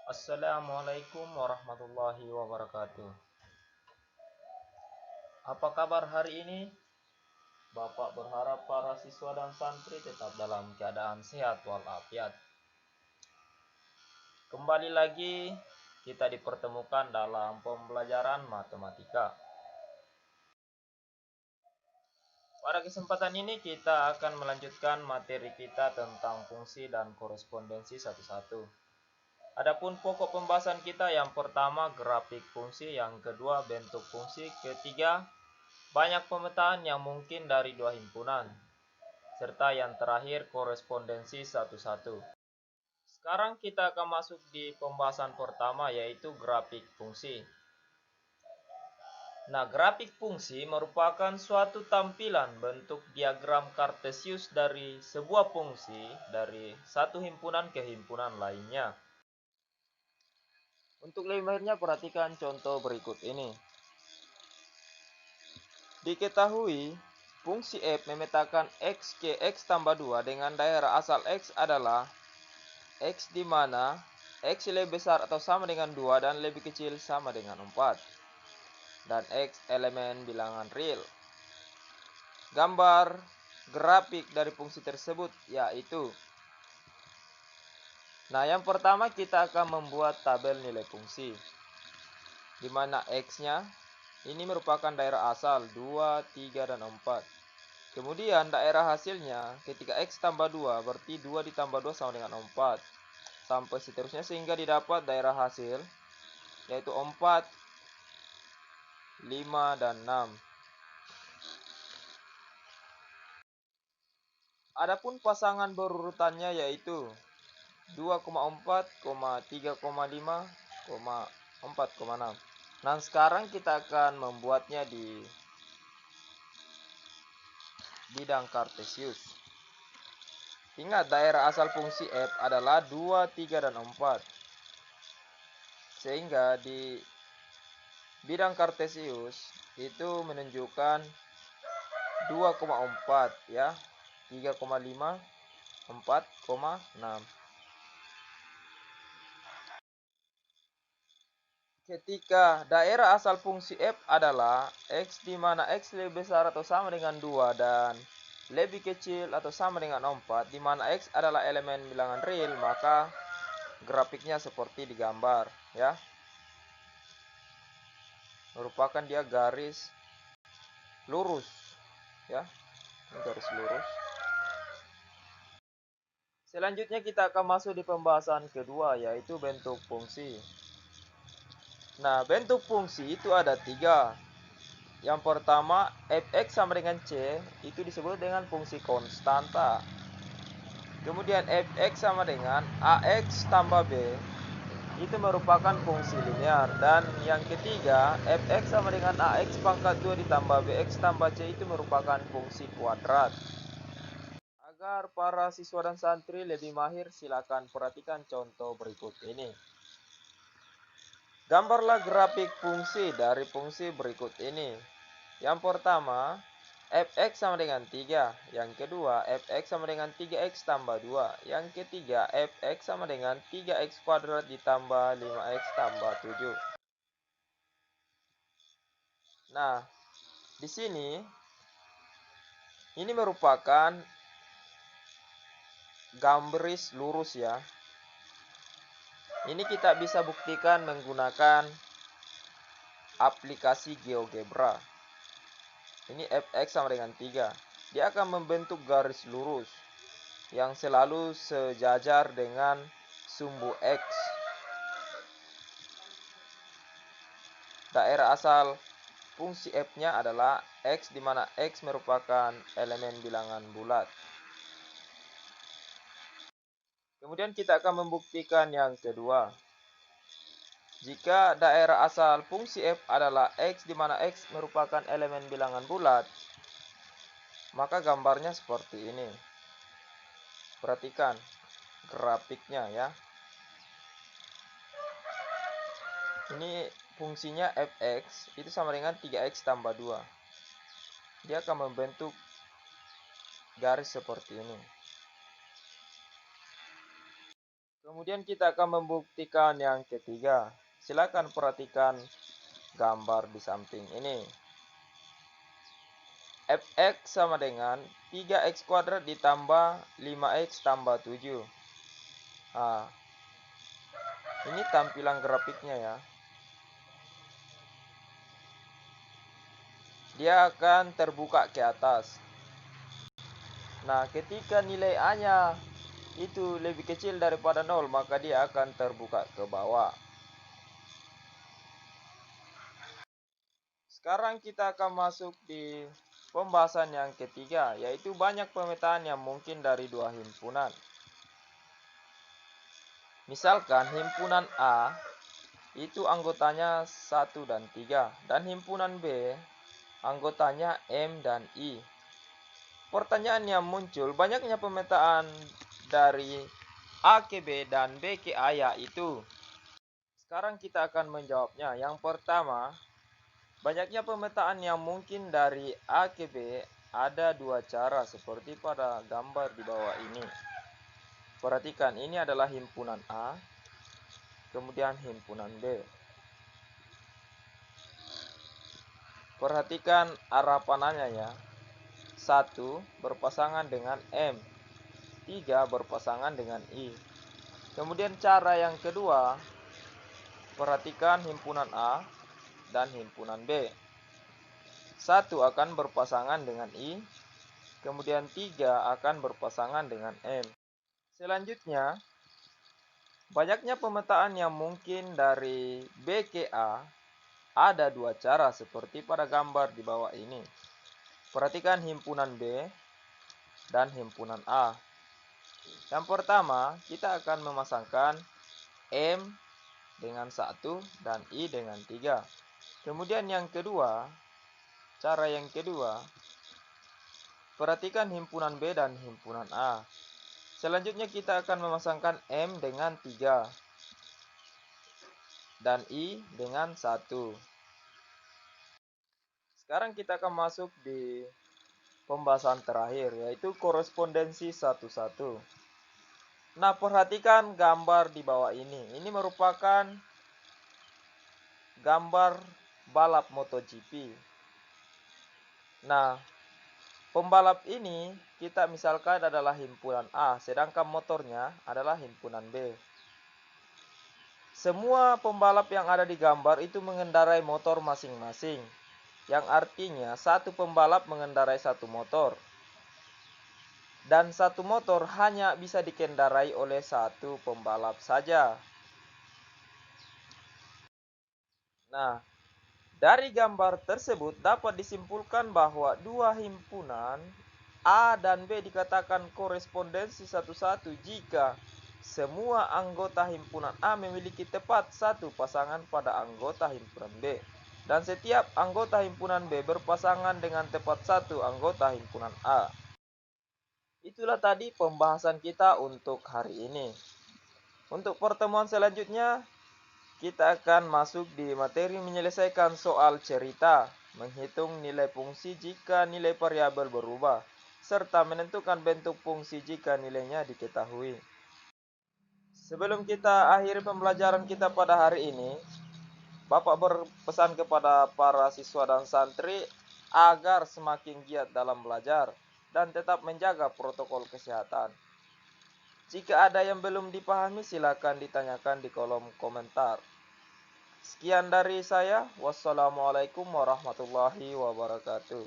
Assalamualaikum warahmatullahi wabarakatuh. Apa kabar hari ini? Bapak berharap para siswa dan santri tetap dalam keadaan sehat walafiat. Kembali lagi kita dipertemukan dalam pembelajaran matematika. Pada kesempatan ini kita akan melanjutkan materi kita tentang fungsi dan korespondensi satu-satu. Adapun pokok pembahasan kita yang pertama grafik fungsi, yang kedua bentuk fungsi, ketiga banyak pemetaan yang mungkin dari dua himpunan, serta yang terakhir korespondensi satu-satu. Sekarang kita akan masuk di pembahasan pertama, yaitu grafik fungsi. Nah, grafik fungsi merupakan suatu tampilan bentuk diagram kartesius dari sebuah fungsi dari satu himpunan ke himpunan lainnya. Untuk lebih mahirnya perhatikan contoh berikut ini. Diketahui fungsi f memetakan x ke x tambah 2 dengan daerah asal x adalah x di mana x lebih besar atau sama dengan 2 dan lebih kecil sama dengan 4, dan x elemen bilangan real. Gambar grafik dari fungsi tersebut yaitu, yang pertama kita akan membuat tabel nilai fungsi, di mana x-nya ini merupakan daerah asal 2, 3, dan 4. Kemudian daerah hasilnya ketika x tambah 2 berarti 2 ditambah 2 sama dengan 4. Sampai seterusnya sehingga didapat daerah hasil yaitu 4, 5, dan 6. Adapun pasangan berurutannya yaitu 2,4, 3,5, 4,6. Nah, sekarang kita akan membuatnya di bidang kartesius. Ingat, daerah asal fungsi f adalah 2, 3, dan 4. Sehingga di bidang kartesius itu menunjukkan 2,4 ya, 3,5, 4,6. Ketika daerah asal fungsi f adalah x di mana x lebih besar atau sama dengan 2 dan lebih kecil atau sama dengan 4, di mana x adalah elemen bilangan real, maka grafiknya seperti digambar ya. Merupakan dia garis lurus ya. Ini garis lurus. Selanjutnya kita akan masuk di pembahasan kedua, yaitu bentuk fungsi. Nah, bentuk fungsi itu ada 3. Yang pertama, fx sama dengan c, itu disebut dengan fungsi konstanta. Kemudian fx sama dengan ax tambah b, itu merupakan fungsi linear. Dan yang ketiga, fx sama dengan ax pangkat 2 ditambah bx tambah c, itu merupakan fungsi kuadrat. Agar para siswa dan santri lebih mahir, silakan perhatikan contoh berikut ini. Gambarlah grafik fungsi dari fungsi berikut ini. Yang pertama, fx sama dengan 3. Yang kedua, fx sama dengan 3x tambah 2. Yang ketiga, fx sama dengan 3x kuadrat ditambah 5x tambah 7. Nah, di sini ini merupakan garis lurus ya. Ini kita bisa buktikan menggunakan aplikasi GeoGebra. Ini fx sama dengan 3. Dia akan membentuk garis lurus yang selalu sejajar dengan sumbu x. Daerah asal fungsi f-nya adalah x, di mana x merupakan elemen bilangan bulat. Kemudian kita akan membuktikan yang kedua. Jika daerah asal fungsi f adalah x, di mana x merupakan elemen bilangan bulat, maka gambarnya seperti ini. Perhatikan grafiknya ya. Ini fungsinya fx itu sama dengan 3x tambah 2. Dia akan membentuk garis seperti ini. Kemudian kita akan membuktikan yang ketiga. Silakan perhatikan gambar di samping ini. Fx sama dengan 3x kuadrat ditambah 5x tambah 7. Nah, ini tampilan grafiknya ya. Dia akan terbuka ke atas. Nah, ketika nilai A-nya itu lebih kecil daripada 0, maka dia akan terbuka ke bawah. Sekarang kita akan masuk di pembahasan yang ketiga, yaitu banyak pemetaan yang mungkin dari dua himpunan. Misalkan himpunan A itu anggotanya 1 dan 3, dan himpunan B anggotanya M dan I. Pertanyaan yang muncul, banyaknya pemetaan dari A ke B dan B ke A yaitu. Sekarang kita akan menjawabnya. Yang pertama, banyaknya pemetaan yang mungkin dari A ke B ada dua cara seperti pada gambar di bawah ini. Perhatikan, ini adalah himpunan A, kemudian himpunan B. Perhatikan arah panahnya ya. 1 berpasangan dengan M, 3 berpasangan dengan I. Kemudian cara yang kedua, perhatikan himpunan A dan himpunan B. 1 akan berpasangan dengan I, kemudian 3 akan berpasangan dengan M. Selanjutnya, banyaknya pemetaan yang mungkin dari B ke A ada dua cara seperti pada gambar di bawah ini. Perhatikan himpunan B dan himpunan A. Yang pertama, kita akan memasangkan M dengan 1 dan I dengan 3. Kemudian yang kedua, cara yang kedua, perhatikan himpunan B dan himpunan A. Selanjutnya kita akan memasangkan M dengan 3 dan I dengan 1. Sekarang kita akan masuk di pembahasan terakhir, yaitu korespondensi satu-satu. Nah, perhatikan gambar di bawah ini. Ini merupakan gambar balap MotoGP. Nah, pembalap ini kita misalkan adalah himpunan A, sedangkan motornya adalah himpunan B. Semua pembalap yang ada di gambar itu mengendarai motor masing-masing, yang artinya satu pembalap mengendarai satu motor. Dan satu motor hanya bisa dikendarai oleh satu pembalap saja. Nah, dari gambar tersebut dapat disimpulkan bahwa dua himpunan A dan B dikatakan korespondensi satu-satu jika semua anggota himpunan A memiliki tepat satu pasangan pada anggota himpunan B. Dan setiap anggota himpunan B berpasangan dengan tepat satu anggota himpunan A. Itulah tadi pembahasan kita untuk hari ini. Untuk pertemuan selanjutnya, kita akan masuk di materi menyelesaikan soal cerita, menghitung nilai fungsi jika nilai variabel berubah, serta menentukan bentuk fungsi jika nilainya diketahui. Sebelum kita akhiri pembelajaran kita pada hari ini, Bapak berpesan kepada para siswa dan santri agar semakin giat dalam belajar dan tetap menjaga protokol kesehatan. Jika ada yang belum dipahami, silakan ditanyakan di kolom komentar. Sekian dari saya. Wassalamualaikum warahmatullahi wabarakatuh.